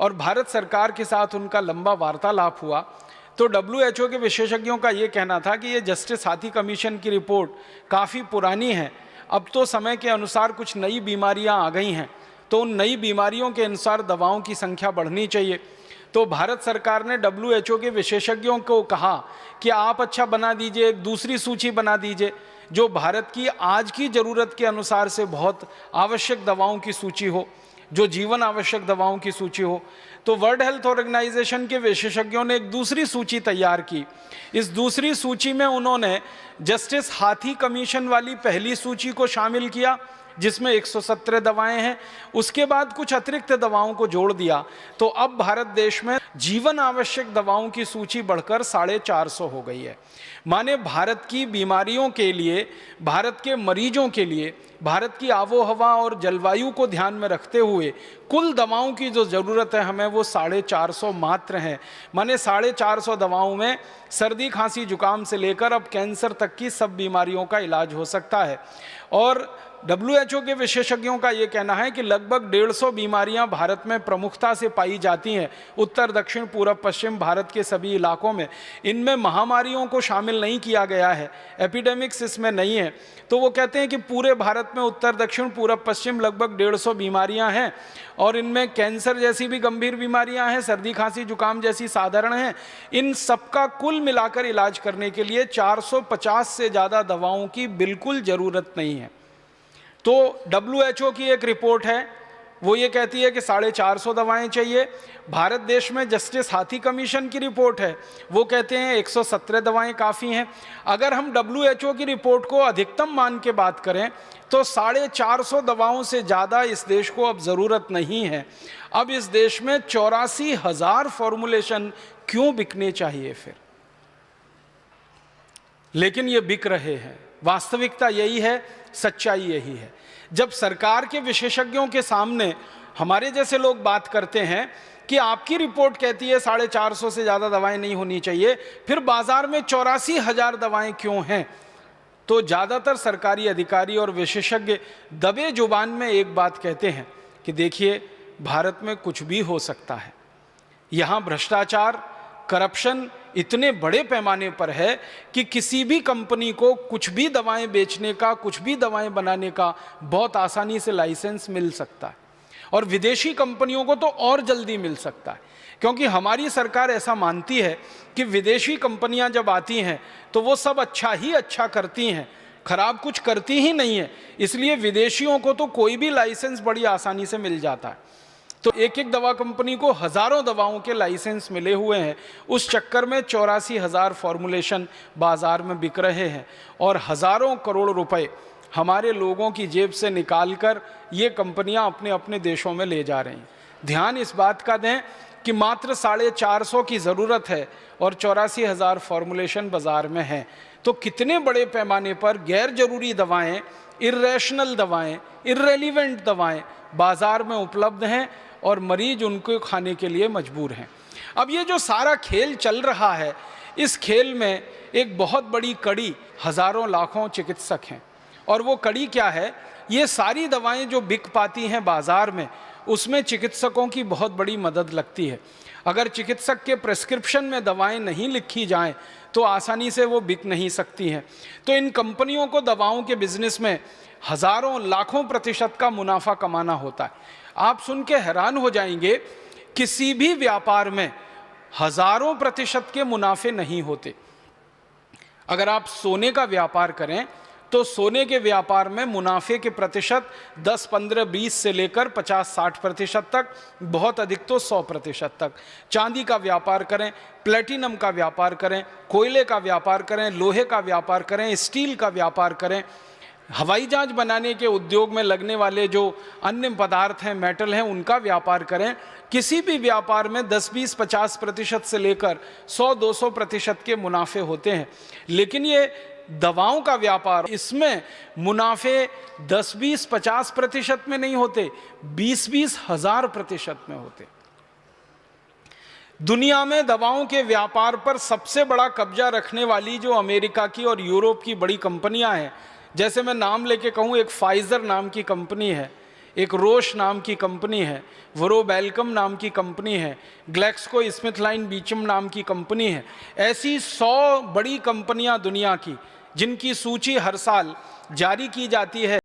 और भारत सरकार के साथ उनका लंबा वार्तालाप हुआ, तो WHO के विशेषज्ञों का ये कहना था कि ये जस्टिस हाथी कमीशन की रिपोर्ट काफ़ी पुरानी है, अब तो समय के अनुसार कुछ नई बीमारियां आ गई हैं, तो उन नई बीमारियों के अनुसार दवाओं की संख्या बढ़नी चाहिए। तो भारत सरकार ने WHO के विशेषज्ञों को कहा कि आप अच्छा बना दीजिए, एक दूसरी सूची बना दीजिए जो भारत की आज की ज़रूरत के अनुसार से बहुत आवश्यक दवाओं की सूची हो, जो जीवन आवश्यक दवाओं की सूची हो। तो वर्ल्ड हेल्थ ऑर्गेनाइजेशन के विशेषज्ञों ने एक दूसरी सूची तैयार की। इस दूसरी सूची में उन्होंने जस्टिस हाथी कमीशन वाली पहली सूची को शामिल किया जिसमें 117 दवाएं हैं, उसके बाद कुछ अतिरिक्त दवाओं को जोड़ दिया। तो अब भारत देश में जीवन आवश्यक दवाओं की सूची बढ़कर 450 हो गई है। माने भारत की बीमारियों के लिए, भारत के मरीजों के लिए, भारत की आबोहवा और जलवायु को ध्यान में रखते हुए कुल दवाओं की जो ज़रूरत है हमें वो 450 मात्र हैं। माने 450 दवाओं में सर्दी खांसी जुकाम से लेकर अब कैंसर तक की सब बीमारियों का इलाज हो सकता है। और WHO के विशेषज्ञों का ये कहना है कि लगभग 150 बीमारियां भारत में प्रमुखता से पाई जाती हैं, उत्तर दक्षिण पूर्व पश्चिम भारत के सभी इलाकों में। इनमें महामारियों को शामिल नहीं किया गया है, एपिडेमिक्स इसमें नहीं है। तो वो कहते हैं कि पूरे भारत में उत्तर दक्षिण पूर्व पश्चिम लगभग 150 बीमारियां हैं और इनमें कैंसर जैसी भी गंभीर बीमारियां हैं, सर्दी खांसी जुकाम जैसी साधारण हैं। इन सबका कुल मिलाकर इलाज करने के लिए 450 से ज़्यादा दवाओं की बिल्कुल ज़रूरत नहीं है। तो WHO की एक रिपोर्ट है, वो ये कहती है कि 450 दवाएं चाहिए। भारत देश में जस्टिस हाथी कमीशन की रिपोर्ट है, वो कहते हैं 117 दवाएं काफ़ी हैं। अगर हम WHO की रिपोर्ट को अधिकतम मान के बात करें तो 450 दवाओं से ज़्यादा इस देश को अब ज़रूरत नहीं है। अब इस देश में 84,000 फॉर्मुलेशन क्यों बिकने चाहिए फिर? लेकिन ये बिक रहे हैं। वास्तविकता यही है, सच्चाई यही है। जब सरकार के विशेषज्ञों के सामने हमारे जैसे लोग बात करते हैं कि आपकी रिपोर्ट कहती है 450 से ज़्यादा दवाएं नहीं होनी चाहिए, फिर बाजार में 84,000 दवाएं क्यों हैं? तो ज़्यादातर सरकारी अधिकारी और विशेषज्ञ दबे जुबान में एक बात कहते हैं कि देखिए, भारत में कुछ भी हो सकता है। यहाँ भ्रष्टाचार, करप्शन इतने बड़े पैमाने पर है कि किसी भी कंपनी को कुछ भी दवाएं बेचने का, कुछ भी दवाएं बनाने का बहुत आसानी से लाइसेंस मिल सकता है और विदेशी कंपनियों को तो और जल्दी मिल सकता है, क्योंकि हमारी सरकार ऐसा मानती है कि विदेशी कंपनियां जब आती हैं तो वो सब अच्छा ही अच्छा करती हैं, खराब कुछ करती ही नहीं है। इसलिए विदेशियों को तो कोई भी लाइसेंस बड़ी आसानी से मिल जाता है। तो एक एक दवा कंपनी को हज़ारों दवाओं के लाइसेंस मिले हुए हैं। उस चक्कर में 84,000 फॉर्मुलेशन बाज़ार में बिक रहे हैं और हज़ारों करोड़ रुपए हमारे लोगों की जेब से निकालकर ये कंपनियां अपने अपने देशों में ले जा रही हैं। ध्यान इस बात का दें कि मात्र 450 की ज़रूरत है और 84,000 फॉर्मुलेशन बाज़ार में हैं। तो कितने बड़े पैमाने पर गैर ज़रूरी दवाएँ, इर्रेशनल दवाएँ, इर्रेलीवेंट दवाएँ बाज़ार में उपलब्ध हैं और मरीज उनको खाने के लिए मजबूर हैं। अब ये जो सारा खेल चल रहा है, इस खेल में एक बहुत बड़ी कड़ी हज़ारों लाखों चिकित्सक हैं और वो कड़ी क्या है? ये सारी दवाएं जो बिक पाती हैं बाज़ार में, उसमें चिकित्सकों की बहुत बड़ी मदद लगती है। अगर चिकित्सक के प्रेस्क्रिप्शन में दवाएं नहीं लिखी जाएं तो आसानी से वो बिक नहीं सकती हैं। तो इन कंपनियों को दवाओं के बिजनेस में हज़ारों लाखों प्रतिशत का मुनाफा कमाना होता है। आप सुन के हैरान हो जाएंगे, किसी भी व्यापार में हज़ारों प्रतिशत के मुनाफे नहीं होते। अगर आप सोने का व्यापार करें तो सोने के व्यापार में मुनाफे के प्रतिशत 10, 15, 20 से लेकर 50, 60% तक, बहुत अधिक तो 100% तक। चांदी का व्यापार करें, प्लेटिनम का व्यापार करें, कोयले का व्यापार करें, लोहे का व्यापार करें, स्टील का व्यापार करें, हवाई जहाज बनाने के उद्योग में लगने वाले जो अन्य पदार्थ हैं, मेटल हैं, उनका व्यापार करें, किसी भी व्यापार में 10, 20, 50% से लेकर 100, 200% के मुनाफे होते हैं। लेकिन ये दवाओं का व्यापार, इसमें मुनाफे 10, 20, 50% में नहीं होते, 20-20 हज़ार प्रतिशत में होते। दुनिया में दवाओं के व्यापार पर सबसे बड़ा कब्जा रखने वाली जो अमेरिका की और यूरोप की बड़ी कंपनियां हैं, जैसे मैं नाम लेके कहूँ, एक फाइजर नाम की कंपनी है, एक रोश नाम की कंपनी है, वोरोबेलकम नाम की कंपनी है, ग्लैक्सको स्मिथलाइन बीचम नाम की कंपनी है। ऐसी 100 बड़ी कंपनियां दुनिया की जिनकी सूची हर साल जारी की जाती है।